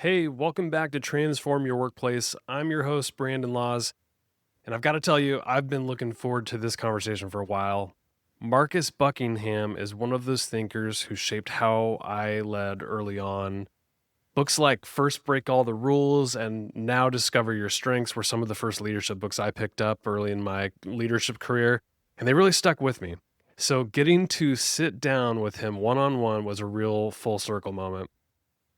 Hey, welcome back to Transform Your Workplace. I'm your host, Brandon Laws, and I've got to tell you, I've been looking forward to this conversation for a while. Marcus Buckingham is one of those thinkers who shaped how I led early on. Books like First Break All the Rules and Now Discover Your Strengths were some of the first leadership books I picked up early in my leadership career, and they really stuck with me. So getting to sit down with him one on one was a real full circle moment.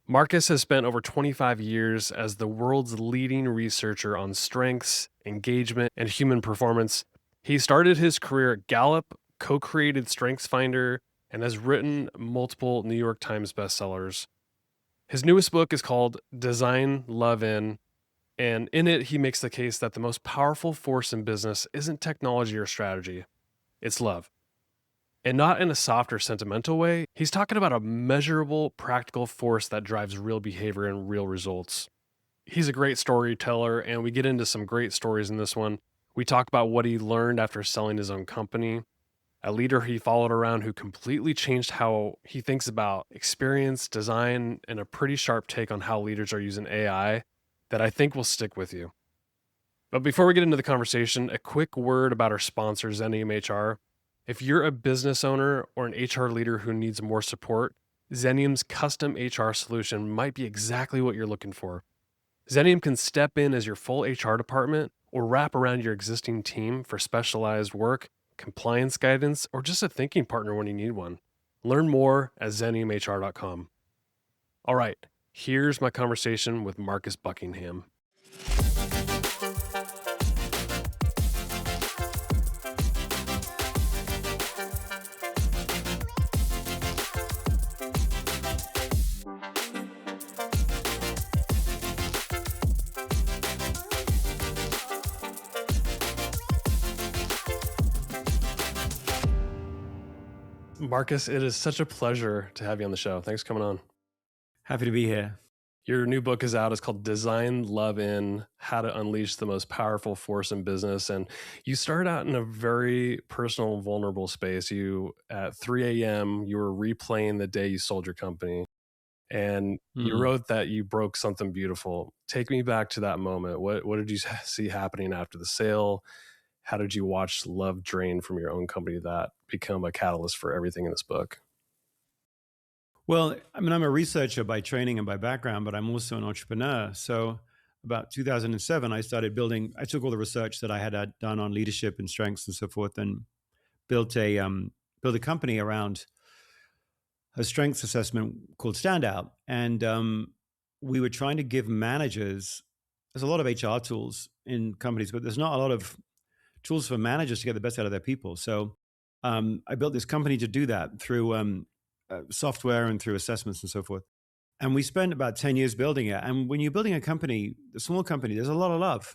Marcus has spent over 25 years as the world's leading researcher on strengths, engagement, and human performance. He started his career at Gallup, co created StrengthsFinder, and has written multiple New York Times bestsellers. His newest book is called Design, Love In, and in it, he makes the case that the most powerful force in business isn't technology or strategy, it's love. And not in a soft or sentimental way. He's talking about a measurable, practical force that drives real behavior and real results. He's a great storyteller, and we get into some great stories in this one. We talk about what he learned after selling his own company, a leader he followed around who completely changed how he thinks about experience, design, and a pretty sharp take on how leaders are using AI that I think will stick with you. But before we get into the conversation, a quick word about our sponsor, Zenium HR. If you're a business owner or an HR leader who needs more support, Zenium's custom HR solution might be exactly what you're looking for. Zenium can step in as your full HR department or wrap around your existing team for specialized work, compliance guidance, or just a thinking partner when you need one. Learn more at zeniumhr.com. All right, here's my conversation with Marcus Buckingham. Marcus, it is such a pleasure to have you on the show. Thanks for coming on. Happy to be here. Your new book is out. It's called Design, Love In, How to Unleash the Most Powerful Force in Business. And you started out in a very personal and vulnerable space. At 3 a.m., you were replaying the day you sold your company. And you wrote that you broke something beautiful. Take me back to that moment. What did you see happening after the sale? How did you watch love drain from your own company that become a catalyst for everything in this book? Well, I mean, I'm a researcher by training and by background, but I'm also an entrepreneur. So about 2007, I took all the research that I had done on leadership and strengths and so forth and built a company around a strengths assessment called Standout. And we were trying to give managers, there's a lot of HR tools in companies, but there's not a lot of tools for managers to get the best out of their people. So I built this company to do that through software and through assessments and so forth. And we spent about 10 years building it. And when you're building a company, a small company, there's a lot of love.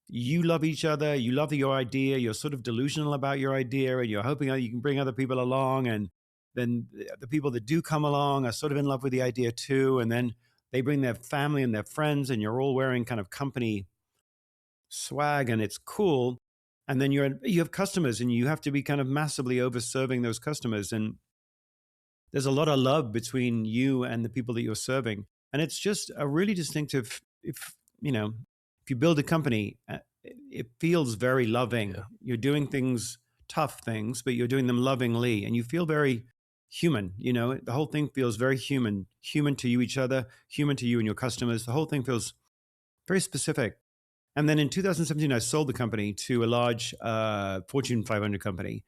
You love each other. You love your idea. You're sort of delusional about your idea and you're hoping you can bring other people along. And then the people that do come along are sort of in love with the idea too. And then they bring their family and their friends and you're all wearing kind of company swag and it's cool. And then you have customers and you have to be kind of massively over serving those customers. And there's a lot of love between you and the people that you're serving. And it's just a really distinctive, if you build a company, it feels very loving. Yeah. You're doing tough things, but you're doing them lovingly and you feel very human. The whole thing feels very human to you, each other, human to you and your customers. The whole thing feels very specific. And then in 2017, I sold the company to a large Fortune 500 company.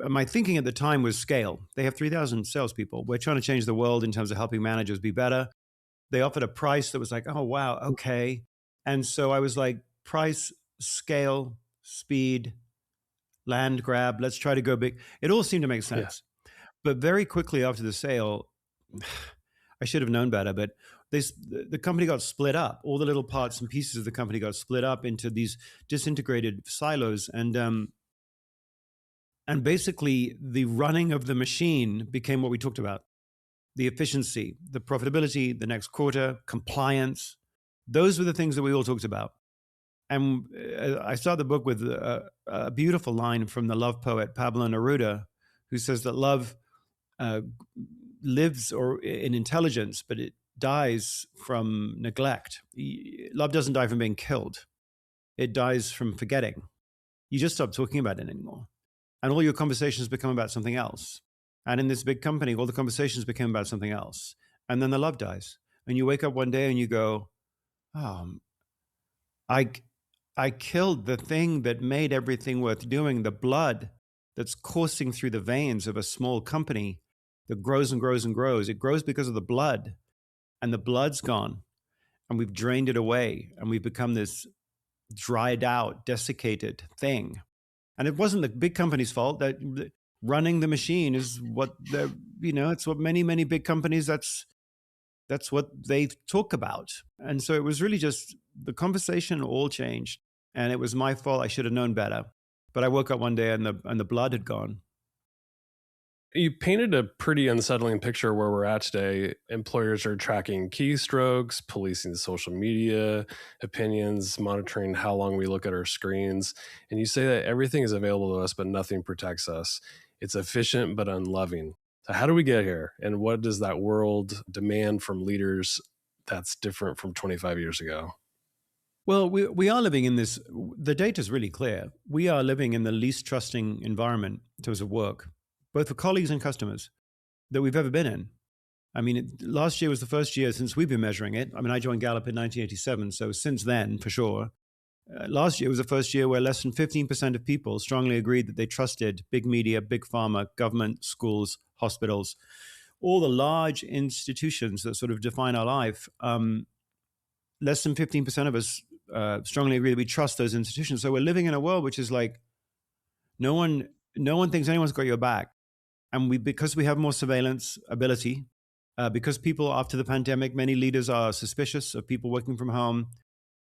My thinking at the time was scale. They have 3,000 salespeople. We're trying to change the world in terms of helping managers be better. They offered a price that was like, oh, wow, okay. And so I was like, price, scale, speed, land grab, let's try to go big. It all seemed to make sense. Yeah. But very quickly after the sale, I should have known better, but the company got split up. All the little parts and pieces of the company got split up into these disintegrated silos. And basically, the running of the machine became what we talked about. The efficiency, the profitability, the next quarter, compliance. Those were the things that we all talked about. And I start the book with a beautiful line from the love poet Pablo Neruda, who says that love lives in intelligence, but dies from neglect. Love doesn't die from being killed. It dies from forgetting. You just stop talking about it anymore. And all your conversations become about something else. And in this big company, all the conversations become about something else. And then the love dies. And you wake up one day and you go, oh, I, I killed the thing that made everything worth doing, the blood that's coursing through the veins of a small company that grows and grows and grows. It grows because of the blood, and the blood's gone, and we've drained it away, and we've become this dried out, desiccated thing. And it wasn't the big company's fault. That running the machine is what they're, it's what many big companies, that's what they talk about. And so it was really just the conversation all changed, and it was my fault. I should have known better. But I woke up one day and the blood had gone. You painted a pretty unsettling picture where we're at today. Employers are tracking keystrokes, policing social media, opinions, monitoring how long we look at our screens. And you say that everything is available to us, but nothing protects us. It's efficient, but unloving. So, how do we get here? And what does that world demand from leaders that's different from 25 years ago? Well, we are living in this, the data is really clear. We are living in the least trusting environment in terms of work, both for colleagues and customers, that we've ever been in. I mean, last year was the first year since we've been measuring it. I mean, I joined Gallup in 1987, so since then, for sure. Last year was the first year where less than 15% of people strongly agreed that they trusted big media, big pharma, government, schools, hospitals, all the large institutions that sort of define our life. Less than 15% of us strongly agree that we trust those institutions. So we're living in a world which is like no one thinks anyone's got your back. And because we have more surveillance ability, because people after the pandemic, many leaders are suspicious of people working from home,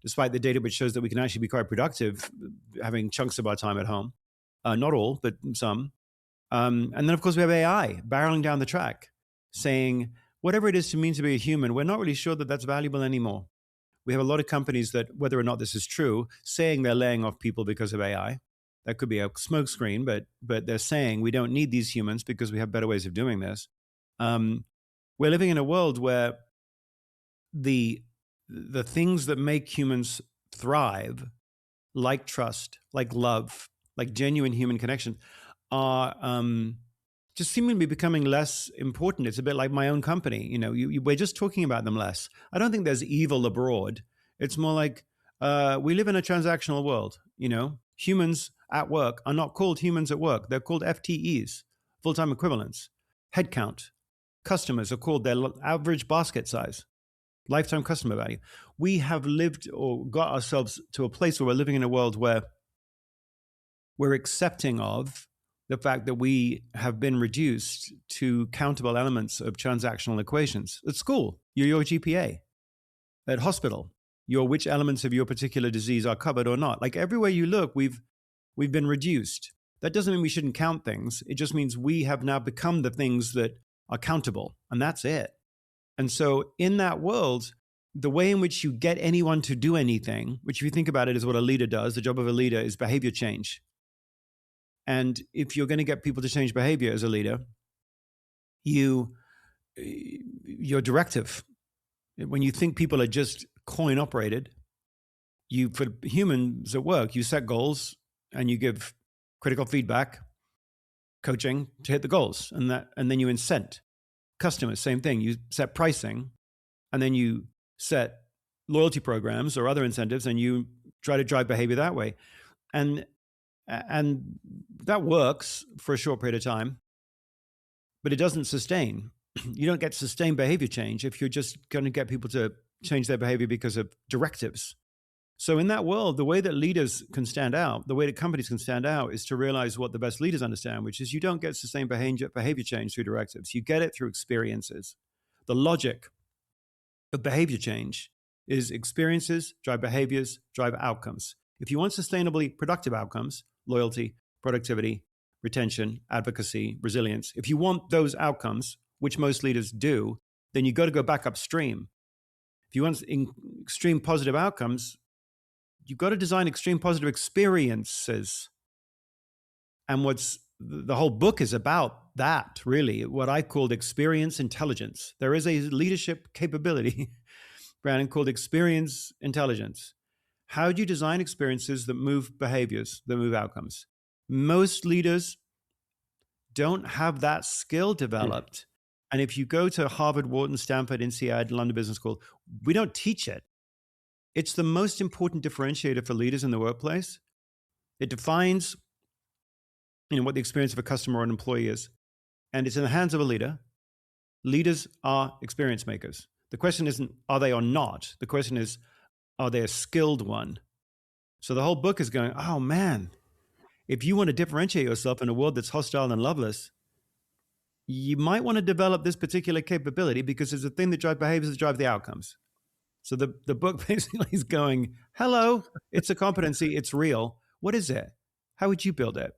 despite the data which shows that we can actually be quite productive having chunks of our time at home. Not all, but some. And then, of course, we have AI barreling down the track saying, whatever it is to mean to be a human, we're not really sure that that's valuable anymore. We have a lot of companies that, whether or not this is true, saying they're laying off people because of AI. That could be a smokescreen, but they're saying we don't need these humans because we have better ways of doing this. We're living in a world where the things that make humans thrive, like trust, like love, like genuine human connection, are just seem to be becoming less important. It's a bit like my own company. We're just talking about them less. I don't think there's evil abroad. It's more like we live in a transactional world. Humans at work are not called humans at work. They're called FTEs, full-time equivalents. Headcount. Customers are called their average basket size, lifetime customer value. We have lived or got ourselves to a place where we're living in a world where we're accepting of the fact that we have been reduced to countable elements of transactional equations. At school, you're your GPA. At hospital, you're which elements of your particular disease are covered or not. Like everywhere you look, we've been reduced. That doesn't mean we shouldn't count things. It just means we have now become the things that are countable, and that's it. And so in that world, the way in which you get anyone to do anything, which if you think about it is what a leader does, the job of a leader is behavior change. And if you're going to get people to change behavior as a leader, your directive, when you think people are just coin operated, for humans at work, you set goals and you give critical feedback, coaching to hit the goals, and then you incent. Customers, same thing. You set pricing, and then you set loyalty programs or other incentives, and you try to drive behavior that way. And that works for a short period of time, but it doesn't sustain. You don't get sustained behavior change if you're just going to get people to change their behavior because of directives. So in that world, the way that leaders can stand out, the way that companies can stand out is to realize what the best leaders understand, which is you don't get sustained behavior change through directives. You get it through experiences. The logic of behavior change is experiences drive behaviors, drive outcomes. If you want sustainably productive outcomes, loyalty, productivity, retention, advocacy, resilience, if you want those outcomes, which most leaders do, then you got to go back upstream. If you want extreme positive outcomes, you've got to design extreme positive experiences. And what's the whole book is about that, really, what I called experience intelligence. There is a leadership capability, Brandon, called experience intelligence. How do you design experiences that move behaviors, that move outcomes? Most leaders don't have that skill Hmm. developed. And if you go to Harvard, Wharton, Stanford, INSEAD, London Business School, we don't teach it. It's the most important differentiator for leaders in the workplace. It defines, what the experience of a customer or an employee is. And it's in the hands of a leader. Leaders are experience makers. The question isn't, are they or not? The question is, are they a skilled one? So the whole book is going, oh man, if you want to differentiate yourself in a world that's hostile and loveless, you might want to develop this particular capability because it's the thing that drives behaviors that drive the outcomes. So the book basically is going, hello, it's a competency, it's real. What is it? How would you build it?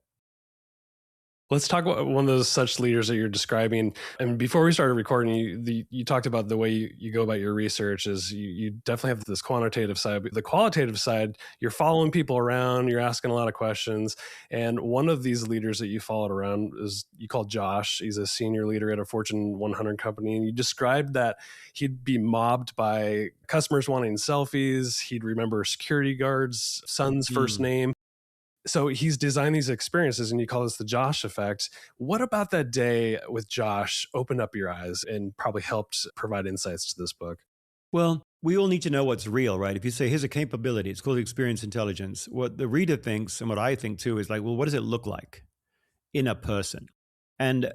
Let's talk about one of those such leaders that you're describing. And before we started recording, you talked about the way you go about your research is you definitely have this quantitative side, but the qualitative side, you're following people around, you're asking a lot of questions. And one of these leaders that you followed around is you called Josh. He's a senior leader at a Fortune 100 company. And you described that he'd be mobbed by customers wanting selfies. He'd remember security guards' son's first Mm. name. So he's designed these experiences and you call this the Josh effect. What about that day with Josh opened up your eyes and probably helped provide insights to this book? Well, we all need to know what's real, right? If you say, here's a capability, it's called experience intelligence. What the reader thinks and what I think too is like, well, what does it look like in a person? And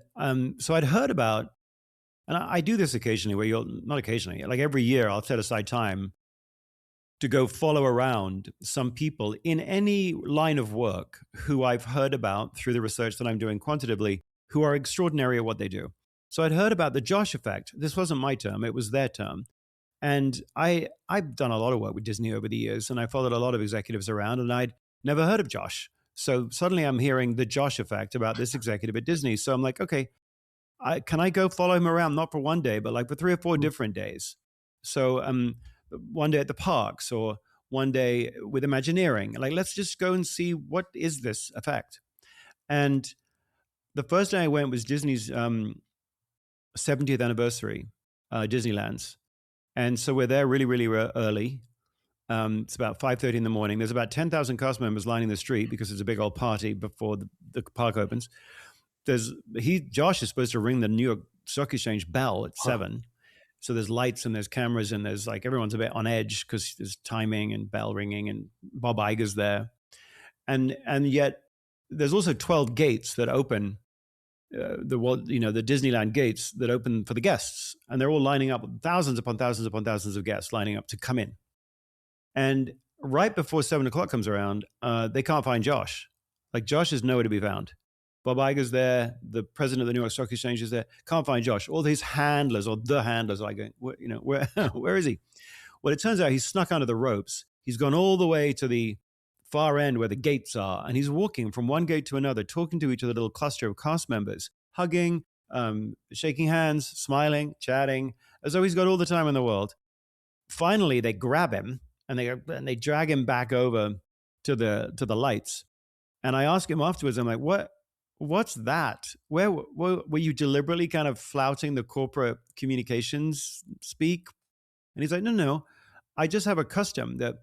so I'd heard about, and I do this occasionally where you'll, not occasionally, like every year I'll set aside time to go follow around some people in any line of work who I've heard about through the research that I'm doing quantitatively, who are extraordinary at what they do. So I'd heard about the Josh effect. This wasn't my term, it was their term. And I've done a lot of work with Disney over the years, and I followed a lot of executives around, and I'd never heard of Josh. So suddenly I'm hearing the Josh effect about this executive at Disney. So I'm like, okay, can I go follow him around, not for one day, but like for 3 or 4 different days? So one day at the parks or one day with Imagineering. Like, let's just go and see what is this effect. And the first day I went was Disney's 70th anniversary, Disneyland's. And so we're there really, really early. It's about 5:30 in the morning. There's about 10,000 cast members lining the street because it's a big old party before the park opens. Josh is supposed to ring the New York Stock Exchange bell at Huh. 7. So there's lights and there's cameras and there's like everyone's a bit on edge because there's timing and bell ringing and Bob Iger's there. And yet there's also 12 gates that open the Disneyland gates that open for the guests, and they're all lining up, thousands upon thousands upon thousands of guests lining up to come in. And right before 7 o'clock comes around, they can't find Josh. Like Josh is nowhere to be found. Bob Iger's there. The president of the New York Stock Exchange is there. Can't find Josh. All his handlers or the handlers are like going, where, where is he? Well, it turns out he's snuck under the ropes. He's gone all the way to the far end where the gates are, and he's walking from one gate to another, talking to each other, little cluster of cast members, hugging, shaking hands, smiling, chatting, as though he's got all the time in the world. Finally, they grab him and they drag him back over to the lights. And I ask him afterwards, I'm like, what's that? Where were you deliberately kind of flouting the corporate communications speak? And he's like, no. I just have a custom that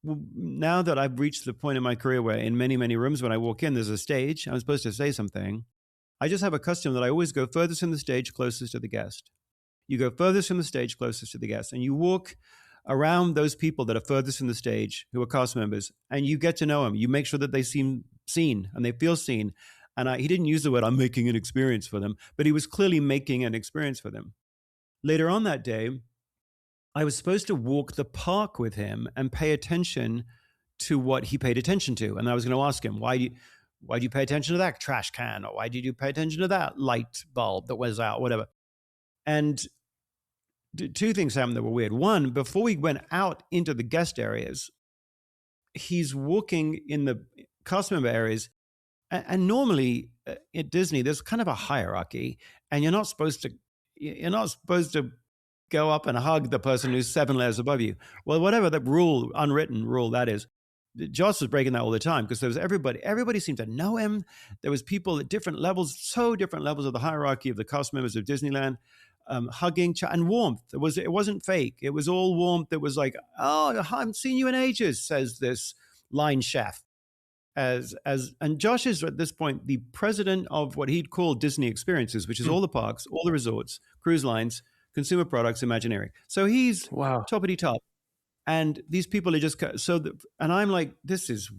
now that I've reached the point in my career where in many, many rooms when I walk in, there's a stage, I'm supposed to say something. I just have a custom that I always go furthest from the stage, closest to the guest. You go furthest from the stage, closest to the guest, and you walk around those people that are furthest from the stage, who are cast members, and you get to know them. You make sure that they seem seen and they feel seen. And he didn't use the word, I'm making an experience for them, but he was clearly making an experience for them. Later on that day, I was supposed to walk the park with him and pay attention to what he paid attention to. And I was going to ask him, why do you pay attention to that trash can? Or why did you pay attention to that light bulb that was out, whatever? And two things happened that were weird. One, before we went out into the guest areas, he's walking in the cast member areas. And normally at Disney, there's kind of a hierarchy, and you're not supposed to go up and hug the person who's 7 layers above you. Well, whatever the rule, unwritten rule that is, Josh was breaking that all the time because there was everybody seemed to know him. There was people at different levels, so different levels of the hierarchy of the cast members of Disneyland, hugging and warmth. It wasn't fake. It was all warmth. It was like, oh, I haven't seen you in ages, says this line chef. And Josh is at this point the president of what he'd call Disney Experiences, which is all the parks, all the resorts, cruise lines, consumer products, Imagineering. So he's Wow. toppity top. And these people are just and I'm like, this is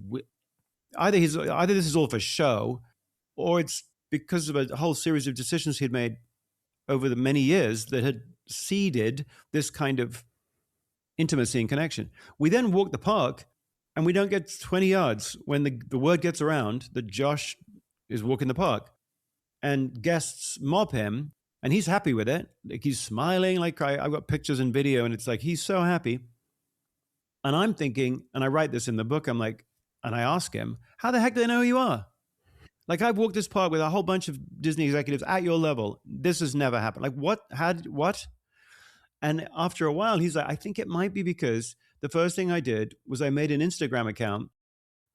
either this is all for show, or it's because of a whole series of decisions he'd made over the many years that had seeded this kind of intimacy and connection. We then walk the park, and we don't get 20 yards when the word gets around that Josh is walking the park, and guests mob him, and he's happy with it. Like he's smiling. Like I've got pictures and video, and it's like he's so happy. And I'm thinking, and I write this in the book, I'm like, and I ask him, how the heck do they know who you are? Like, I've walked this park with a whole bunch of Disney executives at your level. This has never happened. Like, what? And after a while, he's like, I think it might be because the first thing I did was I made an Instagram account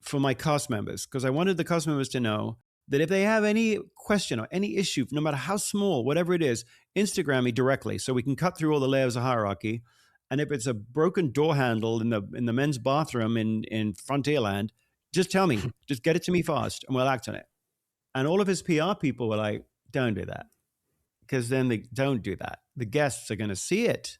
for my cast members, because I wanted the cast members to know that if they have any question or any issue, no matter how small, whatever it is, Instagram me directly so we can cut through all the layers of hierarchy. And if it's a broken door handle in the men's bathroom in Frontierland, just tell me, just get it to me fast, and we'll act on it. And all of his PR people were like, don't do that, because then they don't do that. The guests are going to see it,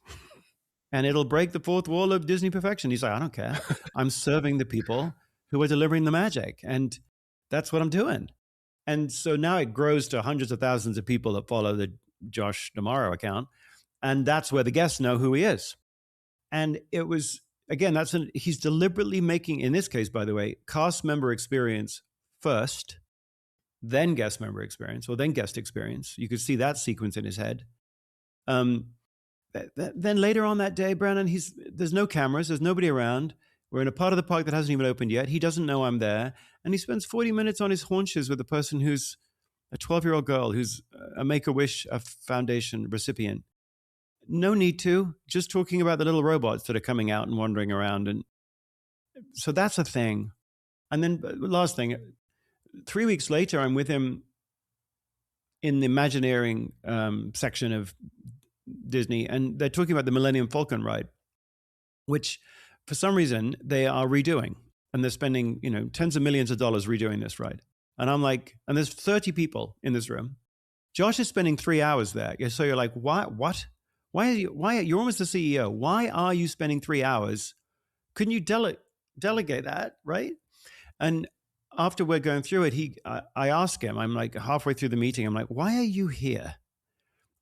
and it'll break the fourth wall of Disney perfection. He's like, I don't care. I'm serving the people who are delivering the magic, and that's what I'm doing. And so now it grows to hundreds of thousands of people that follow the Josh D'Amaro account, and that's where the guests know who he is. And it was, again, he's deliberately making, in this case, by the way, cast member experience first, then guest member experience, or then guest experience. You could see that sequence in his head. Then later on that day, Brandon, there's no cameras, there's nobody around. We're in a part of the park that hasn't even opened yet. He doesn't know I'm there. And he spends 40 minutes on his haunches with a person who's a 12-year-old girl who's a Make-A-Wish Foundation recipient. No need to, just talking about the little robots that are coming out and wandering around. And so that's a thing. And then last thing, 3 weeks later, I'm with him in the Imagineering section of Disney, and they're talking about the Millennium Falcon ride, which for some reason they are redoing, and they're spending, tens of millions of dollars redoing this ride. And I'm like, and there's 30 people in this room. Josh is spending 3 hours there. So you're like, what? Why you're almost the CEO. Why are you spending 3 hours? Couldn't you delegate that, right? And after we're going through it, I ask him, I'm like halfway through the meeting, I'm like, why are you here?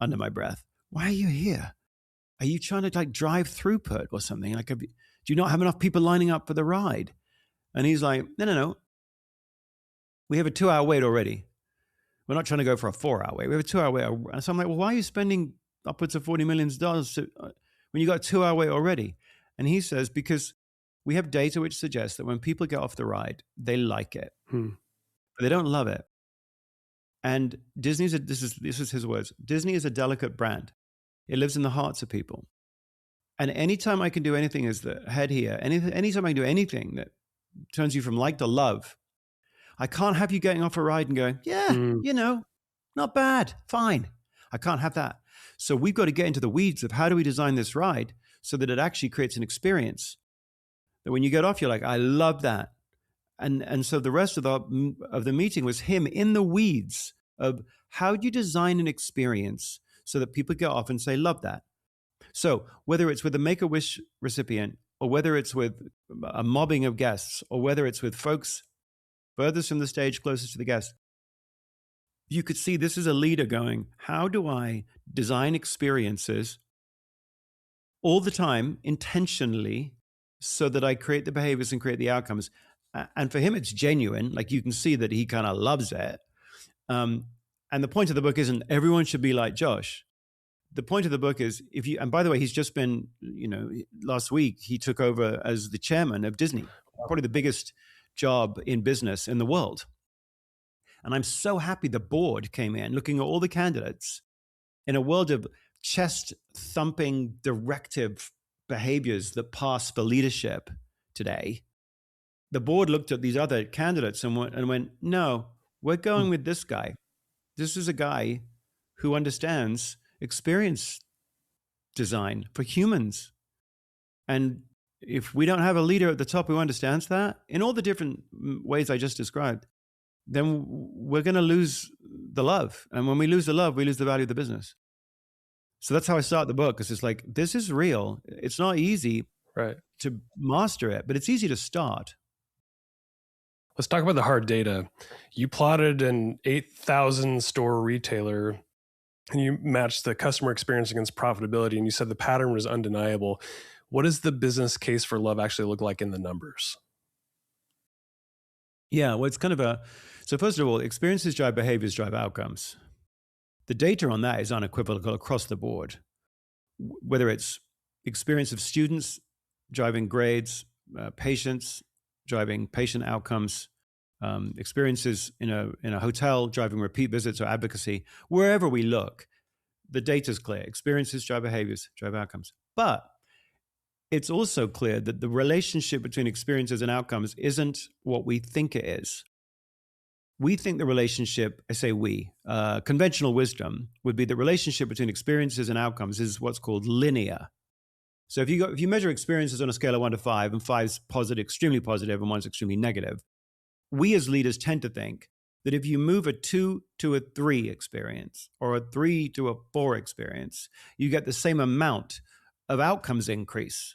Under my breath, why are you here? Are you trying to drive throughput or something? Like, do you not have enough people lining up for the ride? And he's like, no. We have a 2 hour wait already. We're not trying to go for a 4 hour wait. We have a 2 hour wait. And so I'm like, well, why are you spending upwards of $40 million when you got a 2 hour wait already? And he says, because we have data which suggests that when people get off the ride, they like it, but they don't love it. And this is his words. Disney is a delicate brand. It lives in the hearts of people. And anytime I can do anything as the head here, anytime I can do anything that turns you from like to love, I can't have you getting off a ride and going, not bad, fine. I can't have that. So we've got to get into the weeds of how do we design this ride so that it actually creates an experience that when you get off, you're like, I love that. And so the rest of the meeting was him in the weeds of how do you design an experience so that people get off and say, love that. So whether it's with a Make-A-Wish recipient, or whether it's with a mobbing of guests, or whether it's with folks furthest from the stage, closest to the guest, you could see this is a leader going, how do I design experiences all the time, intentionally, so that I create the behaviors and create the outcomes? And for him, it's genuine. Like, you can see that he kind of loves it. And the point of the book isn't everyone should be like Josh. The point of the book is and by the way, he's just been, last week, he took over as the chairman of Disney, probably the biggest job in business in the world. And I'm so happy the board came in looking at all the candidates in a world of chest-thumping directive behaviors that pass for leadership today. the board looked at these other candidates and went, no, we're Hmm. going with this guy. This is a guy who understands experience design for humans. And if we don't have a leader at the top who understands that in all the different ways I just described, then we're going to lose the love. And when we lose the love, we lose the value of the business. So that's how I start the book, because it's like, this is real. It's not easy Right. to master it, but it's easy to start. Let's talk about the hard data. You plotted an 8,000 store retailer and you matched the customer experience against profitability, and you said the pattern was undeniable. What does the business case for love actually look like in the numbers? Yeah, well, it's kind of so first of all, experiences drive behaviors, drive outcomes. The data on that is unequivocal across the board, whether it's experience of students driving grades, patients driving patient outcomes, experiences in a hotel driving repeat visits or advocacy. Wherever we look, the data's clear. Experiences drive behaviors, drive outcomes. But it's also clear that the relationship between experiences and outcomes isn't what we think it is. We think the relationship, I say we, conventional wisdom would be the relationship between experiences and outcomes is what's called linear. So if you measure experiences on a scale of 1 to 5, and 5's positive, extremely positive, and 1's extremely negative, we as leaders tend to think that if you move a 2 to a 3 experience or a 3 to a 4 experience, you get the same amount of outcomes increase.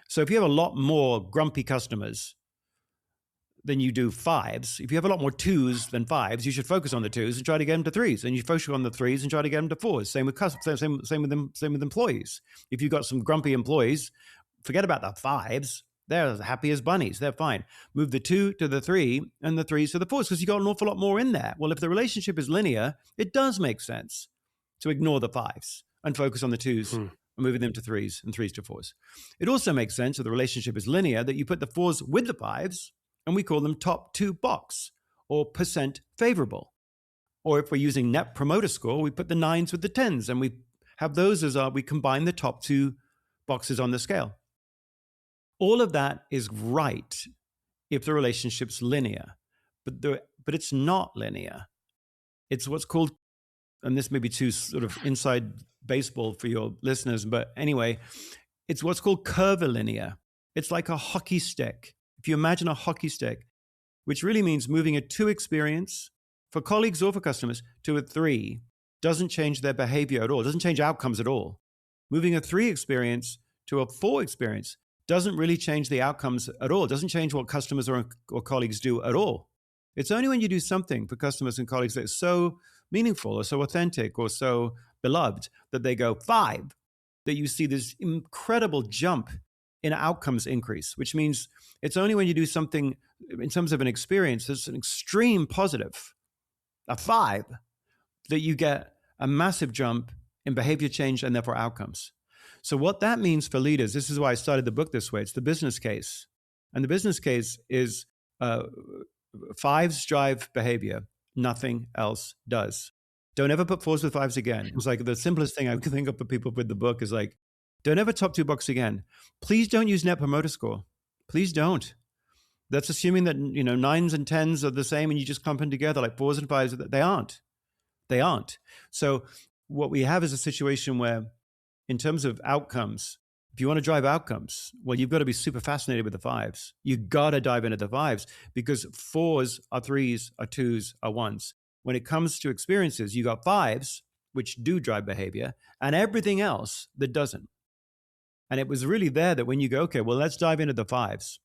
So if you have a lot more grumpy customers than you do 5s, if you have a lot more 2s than 5s, you should focus on the 2s and try to get them to 3s. And you focus on the 3s and try to get them to 4s. Same with customers, same with employees. If you've got some grumpy employees, forget about the 5s. They're as happy as bunnies. They're fine. Move the 2 to the 3 and the 3s to the 4s, because you got an awful lot more in there. Well, if the relationship is linear, it does make sense to ignore the 5s and focus on the 2s and moving them to 3s and 3s to 4s. It also makes sense if the relationship is linear that you put the 4s with the 5s, and we call them top 2 box or percent favorable. Or if we're using net promoter score, we put the 9s with the 10s, and we have those as we combine the top 2 boxes on the scale. All of that is right if the relationship's linear, but it's not linear. It's what's called, and this may be too sort of inside baseball for your listeners, but anyway, it's what's called curvilinear. It's like a hockey stick. If you imagine a hockey stick, which really means moving a 2 experience for colleagues or for customers to a 3 doesn't change their behavior at all, doesn't change outcomes at all. Moving a 3 experience to a 4 experience doesn't really change the outcomes at all. It doesn't change what customers or colleagues do at all. It's only when you do something for customers and colleagues that is so meaningful or so authentic or so beloved that they go 5 that you see this incredible jump in outcomes increase, which means it's only when you do something in terms of an experience that's an extreme positive, a 5, that you get a massive jump in behavior change and therefore outcomes. So what that means for leaders, this is why I started the book this way, it's the business case. And the business case is 5s drive behavior, nothing else does. Don't ever put 4s with 5s again. It was like the simplest thing I could think of for people with the book is like, don't ever top 2 box again. Please don't use net promoter score. Please don't. That's assuming that 9s and 10s are the same and you just clump them together like 4s and 5s. They aren't. They aren't. So what we have is a situation where, in terms of outcomes, if you want to drive outcomes, well, you've got to be super fascinated with the 5s. You got to dive into the 5s because 4s are 3s, are 2s, are 1s. When it comes to experiences, you got 5s, which do drive behavior, and everything else that doesn't. And it was really there that when you go, okay, well, let's dive into the 5s.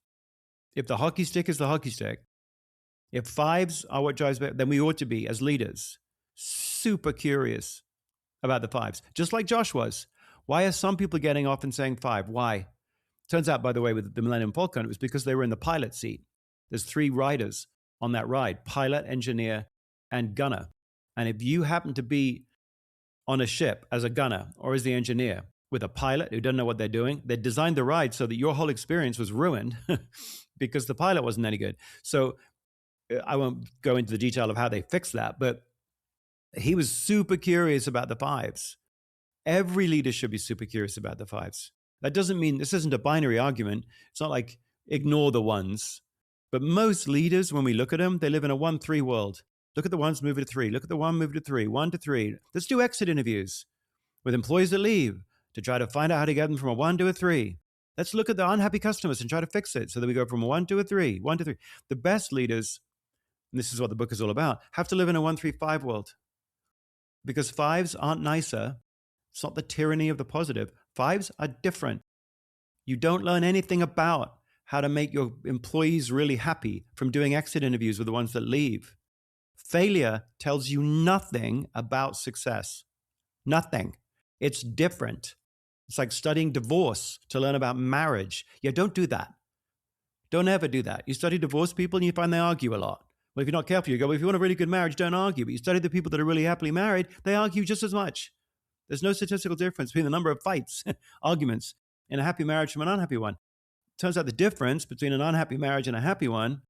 If the hockey stick is the hockey stick, if 5s are what drives behavior, then we ought to be, as leaders, super curious about the 5s, just like Josh was. Why are some people getting off and saying 5? Why? Turns out, by the way, with the Millennium Falcon, it was because they were in the pilot seat. There's 3 riders on that ride, pilot, engineer, and gunner. And if you happen to be on a ship as a gunner or as the engineer with a pilot who doesn't know what they're doing, they designed the ride so that your whole experience was ruined because the pilot wasn't any good. So I won't go into the detail of how they fixed that, but he was super curious about the 5s. Every leader should be super curious about the 5s. That doesn't mean this isn't a binary argument. It's not like ignore the 1s But most leaders, when we look at them, they live in a 1-3 world. Look at the ones moving to 3. Look at the one moving to 3, 1 to 3. Let's do exit interviews with employees that leave to try to find out how to get them from a 1 to a 3. Let's look at the unhappy customers and try to fix it so that we go from a 1 to a 3, 1 to 3. The best leaders, and this is what the book is all about, have to live in a 1-3-5 world, because 5s aren't nicer. It's not the tyranny of the positive. 5s are different. You don't learn anything about how to make your employees really happy from doing exit interviews with the ones that leave. Failure tells you nothing about success. Nothing. It's different. It's like studying divorce to learn about marriage. Yeah, don't do that. Don't ever do that. You study divorced people and you find they argue a lot. Well, if you're not careful, you go, well, if you want a really good marriage, don't argue. But you study the people that are really happily married, they argue just as much. There's no statistical difference between the number of fights, arguments in a happy marriage from an unhappy one. Turns out the difference between an unhappy marriage and a happy one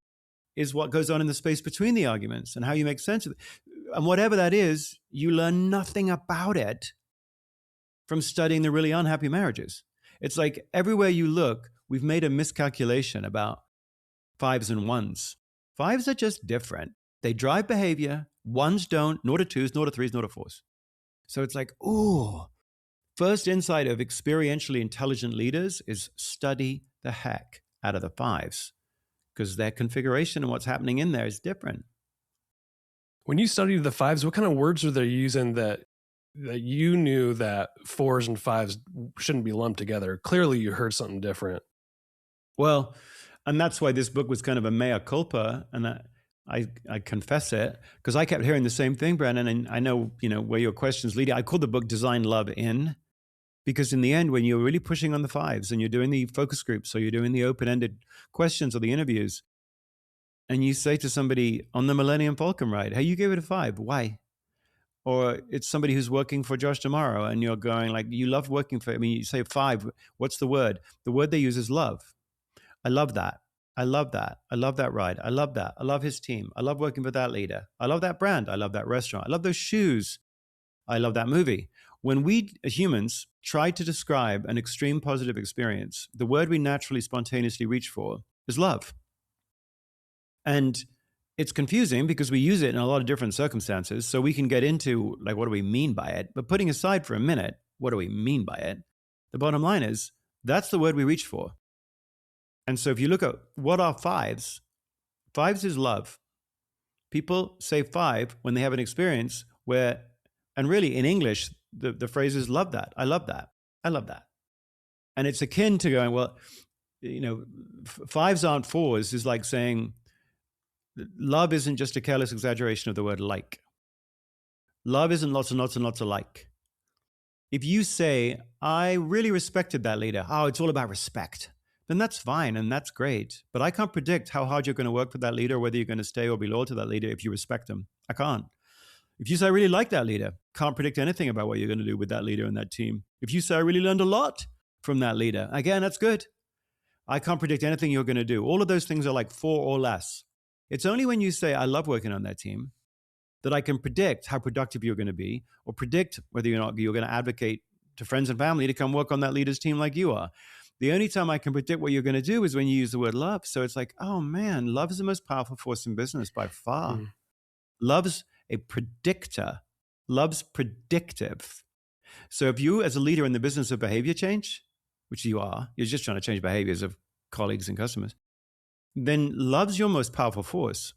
is what goes on in the space between the arguments and how you make sense of it. And whatever that is, you learn nothing about it from studying the really unhappy marriages. It's like everywhere you look, we've made a miscalculation about 5s and 1s. 5s are just different. They drive behavior. 1s don't, nor do 2s, nor do 3s, nor do 4s. So it's like, ooh, first insight of experientially intelligent leaders is study the heck out of the 5s, because their configuration and what's happening in there is different. When you studied the 5s, what kind of words were they using that you knew that 4s and 5s shouldn't be lumped together? Clearly, you heard something different. Well, and that's why this book was kind of a mea culpa, and I confess it, because I kept hearing the same thing, Brandon, and I know, where your questions lead. I called the book Design Love In, because in the end, when you're really pushing on the 5s and you're doing the focus groups or you're doing the open-ended questions or the interviews, and you say to somebody on the Millennium Falcon ride, hey, you gave it a 5, why? Or it's somebody who's working for Josh tomorrow and you're going like, you love working for, you say 5, what's the word? The word they use is love. I love that. I love that. I love that ride. I love that. I love his team. I love working with that leader. I love that brand. I love that restaurant. I love those shoes. I love that movie. When we as humans try to describe an extreme positive experience, the word we naturally spontaneously reach for is love. And it's confusing because we use it in a lot of different circumstances. So we can get into like, what do we mean by it? But putting aside for a minute, what do we mean by it? The bottom line is that's the word we reach for. And so if you look at what are 5s, 5s is love. People say 5 when they have an experience where, and really in English, the phrase is love that. I love that. I love that. And it's akin to going, well, 5s aren't 4s is like saying love isn't just a careless exaggeration of the word like. Love isn't lots and lots and lots of like. If you say, I really respected that leader. Oh, it's all about respect. Then that's fine and that's great. But I can't predict how hard you're going to work for that leader, whether you're going to stay or be loyal to that leader if you respect them. I can't. If you say, I really like that leader, can't predict anything about what you're going to do with that leader and that team. If you say, I really learned a lot from that leader, again, that's good. I can't predict anything you're going to do. All of those things are like 4 or less. It's only when you say, I love working on that team, that I can predict how productive you're going to be, or predict whether or not you're going to advocate to friends and family to come work on that leader's team like you are. The only time I can predict what you're going to do is when you use the word love. So it's like, oh man, love is the most powerful force in business by far. Love's a predictor. Love's predictive. So if you, as a leader in the business of behavior change, which you are, you're just trying to change behaviors of colleagues and customers, then love's your most powerful force.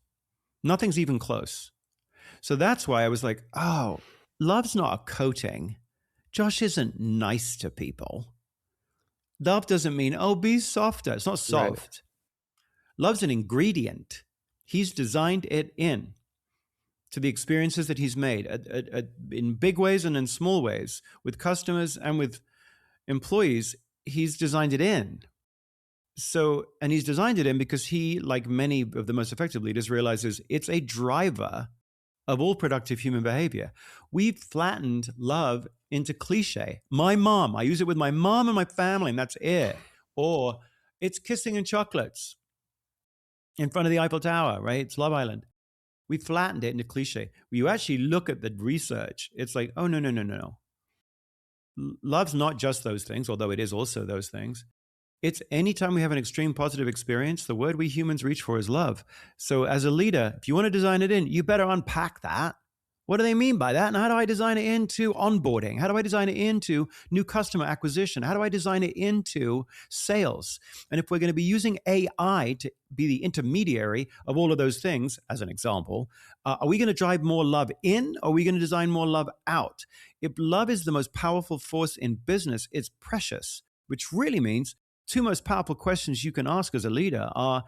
Nothing's even close. So that's why I was like, oh, love's not a coating. Josh isn't nice to people. Love doesn't mean, oh, be softer. It's not soft. Right. Love's an ingredient. He's designed it in to the experiences that he's made in big ways and in small ways with customers and with employees. He's designed it in. So, and he's designed it in because he, like many of the most effective leaders, realizes it's a driver of all productive human behavior. We've flattened love into cliche. My mom, I use it with my mom and my family, and that's it. Or it's kissing and chocolates in front of the Eiffel Tower, right? It's Love Island. We flattened it into cliche. When you actually look at the research, it's like, oh, no. Love's not just those things, although it is also those things. It's anytime we have an extreme positive experience, the word we humans reach for is love. So as a leader, if you want to design it in, you better unpack that. What do they mean by that? And how do I design it into onboarding? How do I design it into new customer acquisition? How do I design it into sales? And if we're going to be using AI to be the intermediary of all of those things, as an example, are we going to drive more love in, or are we going to design more love out? If love is the most powerful force in business, it's precious, which really means two most powerful questions you can ask as a leader are,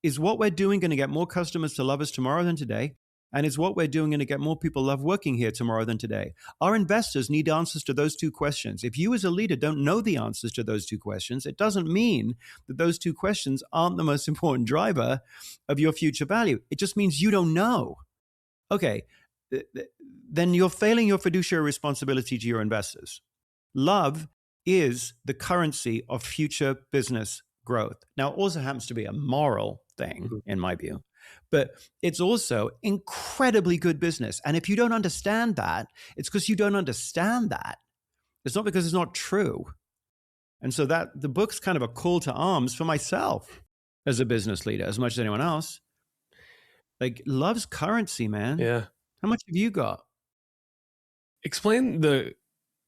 is what we're doing going to get more customers to love us tomorrow than today? And is what we're doing going to get more people love working here tomorrow than today? Our investors need answers to those two questions. If you as a leader don't know the answers to those two questions, it doesn't mean that those two questions aren't the most important driver of your future value. It just means you don't know. Okay, then you're failing your fiduciary responsibility to your investors. Love is the currency of future business growth. Now, it also happens to be a moral thing, in my view, but it's also incredibly good business. And if you don't understand that, it's because you don't understand that. It's not because it's not true. And so that the book's kind of a call to arms for myself as a business leader, as much as anyone else. Like, love's currency, man. Yeah. How much have you got? Explain the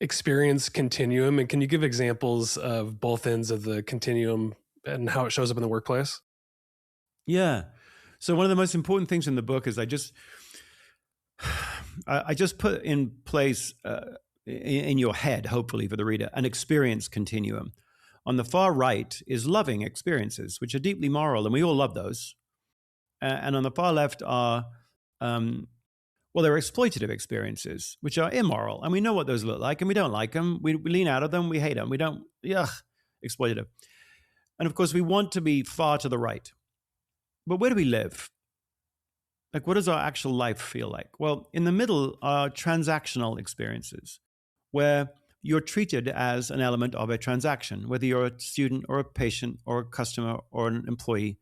experience continuum, and can you give examples of both ends of the continuum and how it shows up in the workplace? Yeah. So one of the most important things in the book is I just put in place in your head, hopefully for the reader, an experience continuum. On the far right is loving experiences, which are deeply moral, and we all love those. And on the far left are, they're exploitative experiences, which are immoral. And we know what those look like, and we don't like them. We lean out of them. We hate them. We don't, exploitative. And of course, we want to be far to the right. But where do we live? Like, what does our actual life feel like? Well, in the middle are transactional experiences, where you're treated as an element of a transaction, whether you're a student or a patient or a customer or an employee.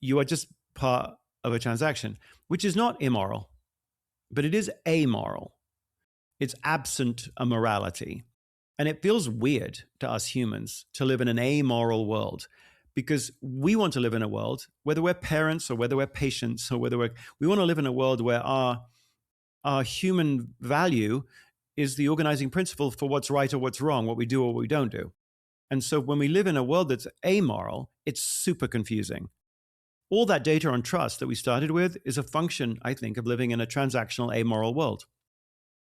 You are just part of a transaction, which is not immoral, but it is amoral. It's absent a morality. And it feels weird to us humans to live in an amoral world, because we want to live in a world, whether we're parents or whether we're patients or whether we want to live in a world where our human value is the organizing principle for what's right or what's wrong, what we do or what we don't do. And so when we live in a world that's amoral, it's super confusing. All that data on trust that we started with is a function, I think, of living in a transactional, amoral world.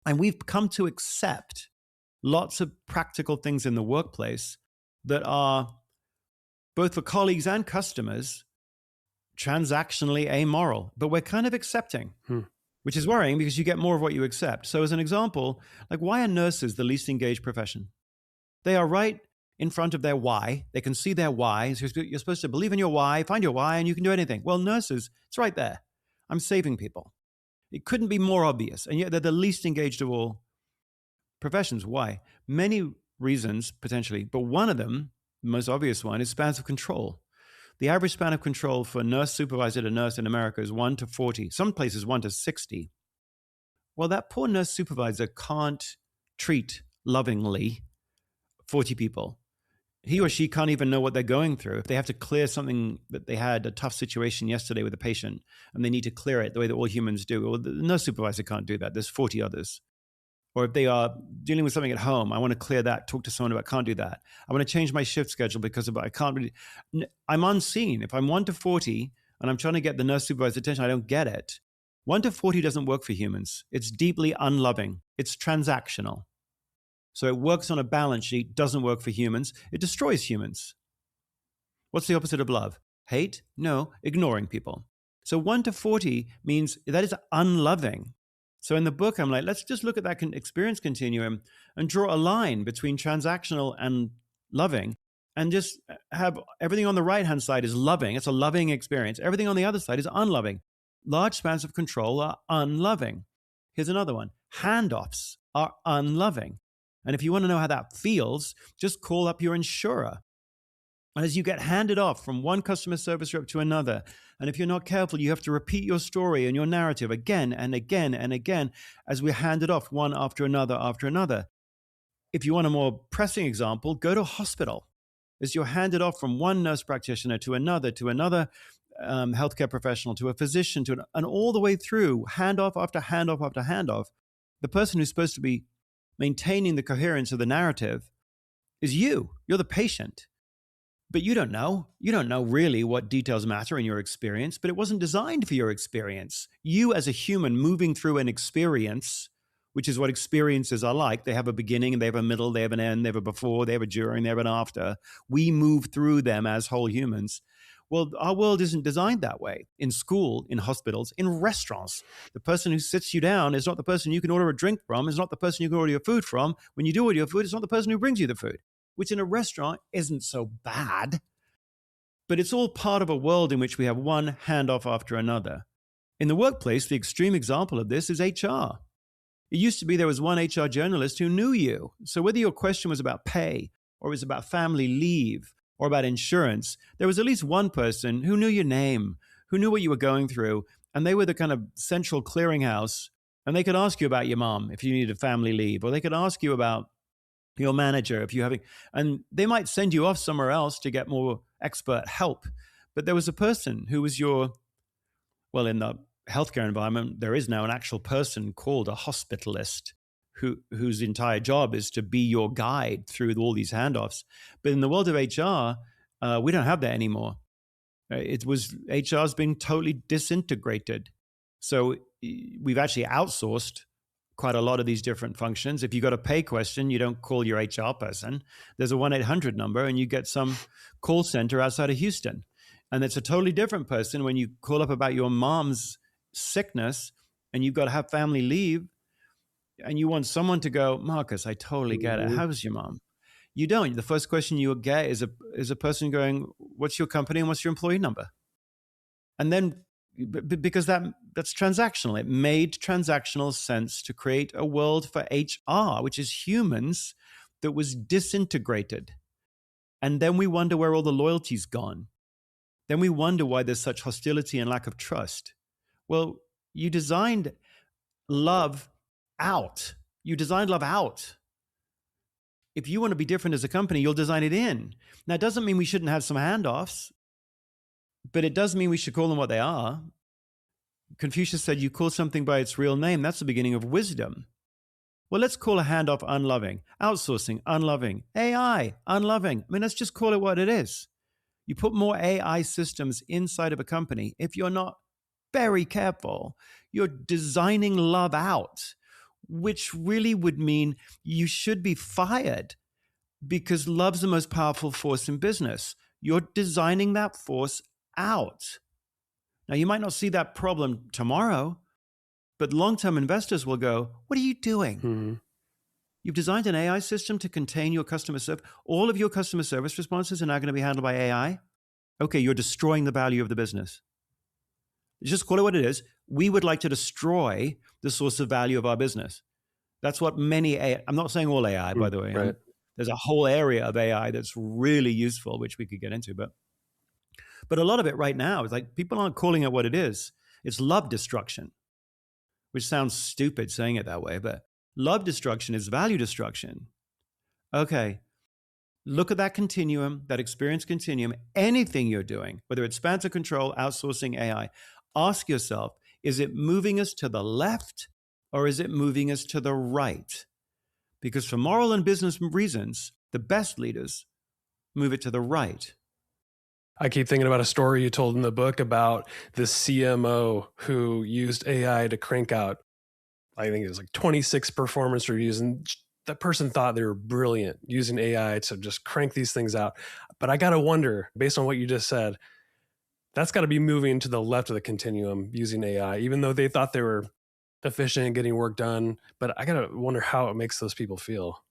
And we've come to accept lots of practical things in the workplace that are, both for colleagues and customers, transactionally amoral. But we're kind of accepting, which is worrying because you get more of what you accept. So as an example, like, why are nurses the least engaged profession? They are right in front of their why. They can see their why. So you're supposed to believe in your why, find your why, and you can do anything. Well, nurses, it's right there. I'm saving people. It couldn't be more obvious. And yet they're the least engaged of all professions. Why? Many reasons, potentially. But one of them, the most obvious one, is spans of control. The average span of control for a nurse supervisor to nurse in America is 1 to 40. Some places 1 to 60. Well, that poor nurse supervisor can't treat lovingly 40 people. He or she can't even know what they're going through. If they have to clear something that they had, a tough situation yesterday with a patient, and they need to clear it the way that all humans do, well, the nurse supervisor can't do that. There's 40 others. Or if they are dealing with something at home, I want to clear that, talk to someone about, can't do that. I want to change my shift schedule because of, I can't really, I'm unseen. If I'm 1 to 40 and I'm trying to get the nurse supervisor's attention, I don't get it. 1 to 40 doesn't work for humans. It's deeply unloving. It's transactional. So it works on a balance sheet, doesn't work for humans. It destroys humans. What's the opposite of love? Hate? No, ignoring people. So 1 to 40 means that is unloving. So in the book, I'm like, let's just look at that experience continuum and draw a line between transactional and loving, and just have everything on the right-hand side is loving. It's a loving experience. Everything on the other side is unloving. Large spans of control are unloving. Here's another one. Handoffs are unloving. And if you want to know how that feels, just call up your insurer. And as you get handed off from one customer service rep to another, and if you're not careful, you have to repeat your story and your narrative again and again and again as we're handed off one after another after another. If you want a more pressing example, go to a hospital. as you're handed off from one nurse practitioner to another healthcare professional, to a physician, and all the way through, handoff after handoff after handoff, the person who's supposed to be maintaining the coherence of the narrative is you. You're the patient. But you don't know. You don't know really what details matter in your experience, but it wasn't designed for your experience. You as a human moving through an experience, which is what experiences are like. They have a beginning, they have a middle, they have an end, they have a before, they have a during, they have an after. We move through them as whole humans. Well, our world isn't designed that way. In school, in hospitals, in restaurants, the person who sits you down is not the person you can order a drink from, is not the person you can order your food from. When you do order your food, it's not the person who brings you the food, which in a restaurant isn't so bad. But it's all part of a world in which we have one handoff after another. In the workplace, the extreme example of this is HR. It used to be there was one HR journalist who knew you. So whether your question was about pay, or it was about family leave, or about insurance, there was at least one person who knew your name, who knew what you were going through, and they were the kind of central clearinghouse, and they could ask you about your mom if you needed family leave, or they could ask you about your manager if you're having, and they might send you off somewhere else to get more expert help. But there was a person who was well, in the healthcare environment, there is now an actual person called a hospitalist whose entire job is to be your guide through all these handoffs. But in the world of HR, we don't have that anymore. HR's been totally disintegrated. So we've actually outsourced quite a lot of these different functions. If you got a pay question, you don't call your HR person. There's a 1-800 number and you get some call center outside of Houston. And it's a totally different person when you call up about your mom's sickness and you've got to have family leave and you want someone to go, Marcus, I totally get it. How's your mom? You don't. The first question you get is a person going, what's your company and what's your employee number? And then because that's transactional. It made transactional sense to create a world for HR, which is humans, that was disintegrated. And then we wonder where all the loyalty's gone. Then we wonder why there's such hostility and lack of trust. Well, you designed love out. You designed love out. If you want to be different as a company, you'll design it in. Now, it doesn't mean we shouldn't have some handoffs, but it does mean we should call them what they are. Confucius said, you call something by its real name. That's the beginning of wisdom. Well, let's call a handoff unloving, outsourcing, unloving, AI, unloving. I mean, let's just call it what it is. You put more AI systems inside of a company. If you're not very careful, you're designing love out, which really would mean you should be fired because love's the most powerful force in business. You're designing that force out. Now, you might not see that problem tomorrow, but long-term investors will go, what are you doing? Mm-hmm. You've designed an AI system to contain your customer service. All of your customer service responses are now going to be handled by AI. Okay, you're destroying the value of the business. Just call it what it is. We would like to destroy the source of value of our business. That's what many AI, I'm not saying all AI, by the way. Right. There's a whole area of AI that's really useful, which we could get into. But a lot of it right now is like people aren't calling it what it is. It's love destruction, which sounds stupid saying it that way, but love destruction is value destruction. Okay, look at that continuum, that experience continuum, anything you're doing, whether it's span to control, outsourcing, AI, ask yourself, is it moving us to the left or is it moving us to the right? Because for moral and business reasons, the best leaders move it to the right. I keep thinking about a story you told in the book about this CMO who used AI to crank out, I think it was like 26 performance reviews. And that person thought they were brilliant using AI to just crank these things out. But I got to wonder, based on what you just said, that's got to be moving to the left of the continuum using AI, even though they thought they were efficient and getting work done. But I got to wonder how it makes those people feel.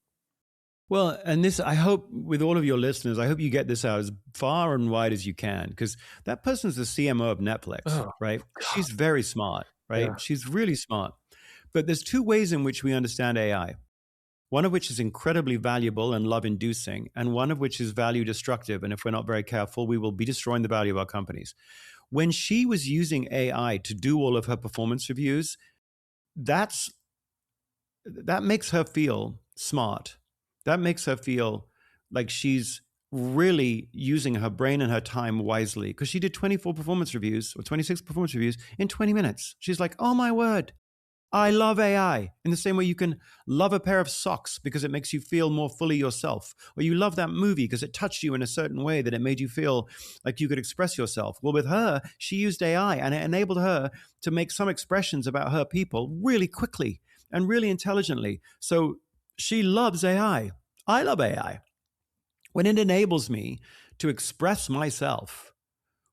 Well, and this, I hope with all of your listeners, I hope you get this out as far and wide as you can, because that person's the CMO of Netflix, right? She's very smart, right? Yeah. She's really smart. But there's two ways in which we understand AI. One of which is incredibly valuable and love-inducing, and one of which is value-destructive. And if we're not very careful, we will be destroying the value of our companies. When she was using AI to do all of her performance reviews, that makes her feel smart. That makes her feel like she's really using her brain and her time wisely, because she did 24 performance reviews or 26 performance reviews in 20 minutes. She's like, oh my word, I love AI. In the same way you can love a pair of socks because it makes you feel more fully yourself, or you love that movie because it touched you in a certain way that it made you feel like you could express yourself. Well, with her, she used AI and it enabled her to make some expressions about her people really quickly and really intelligently. So she loves AI. I love AI. When it enables me to express myself,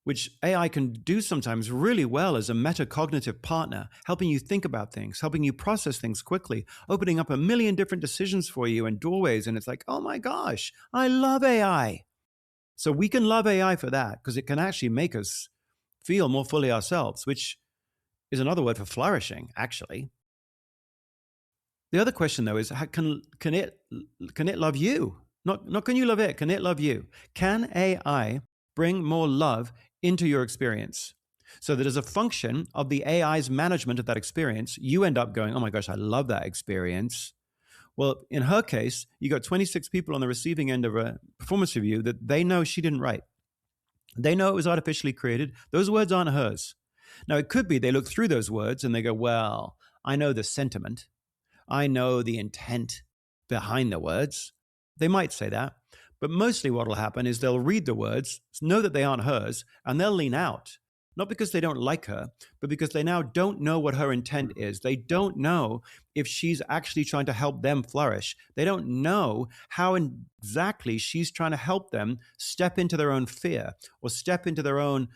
which AI can do sometimes really well as a metacognitive partner, helping you think about things, helping you process things quickly, opening up a million different decisions for you and doorways. And it's like, oh my gosh, I love AI. So we can love AI for that because it can actually make us feel more fully ourselves, which is another word for flourishing, actually. The other question, though, is can it love you? Not can you love it? Can it love you? Can AI bring more love into your experience? So that as a function of the AI's management of that experience, you end up going, oh my gosh, I love that experience. Well, in her case, you got 26 people on the receiving end of a performance review that they know she didn't write. They know it was artificially created. Those words aren't hers. Now, it could be they look through those words and they go, well, I know the sentiment. I know the intent behind the words. They might say that. But mostly what will happen is they'll read the words, know that they aren't hers, and they'll lean out. Not because they don't like her, but because they now don't know what her intent is. They don't know if she's actually trying to help them flourish. They don't know how exactly she's trying to help them step into their own fear or step into their own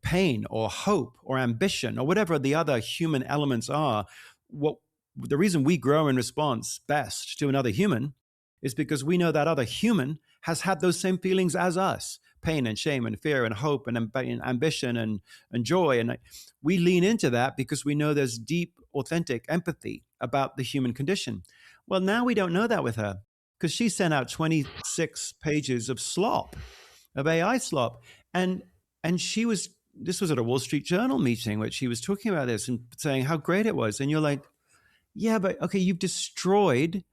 pain or hope or ambition or whatever the other human elements are. The reason we grow in response best to another human is because we know that other human has had those same feelings as us: pain and shame and fear and hope and ambition and joy. And we lean into that because we know there's deep, authentic empathy about the human condition. Well, now we don't know that with her because she sent out 26 pages of slop, of AI slop. And this was at a Wall Street Journal meeting where she was talking about this and saying how great it was. And you're like, yeah, but okay, you've destroyed